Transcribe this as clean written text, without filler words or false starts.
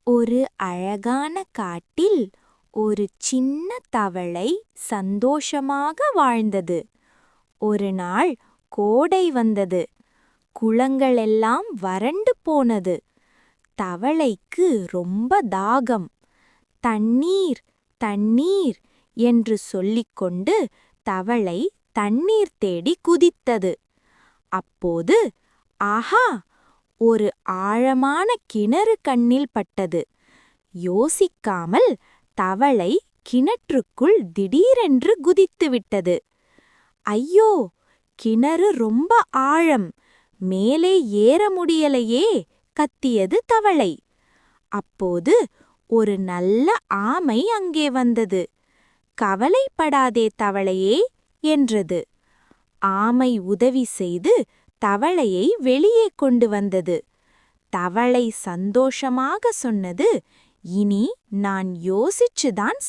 ஒரு அழகான காட்டில் ஒரு சின்ன தவளை சந்தோஷமாக வாழ்ந்தது. ஒரு நாள் கோடை வந்தது. குளங்களெல்லாம் வறண்டு போனது. தவளைக்கு ரொம்ப தாகம். தண்ணீர் தண்ணீர் என்று சொல்லிக்கொண்டு தவளை தண்ணீர் தேடி குதித்தது. அப்போது ஆஹா, ஒரு ஆழமான கிணறு கண்ணில் பட்டது. யோசிக்காமல் தவளை கிணற்றுக்குள் திடீரென்று குதித்துவிட்டது. ஐயோ, கிணறு ரொம்ப ஆழம், மேலே ஏற முடியலையே, கத்தியது தவளை. அப்போது ஒரு நல்ல ஆமை அங்கே வந்தது. கவலைப்படாதே தவளையே என்றது. ஆமை உதவி செய்து தவளையை வெளியே கொண்டு வந்தது. தவளை சந்தோஷமாக சொன்னது, இனி நான் யோசிச்சுதான்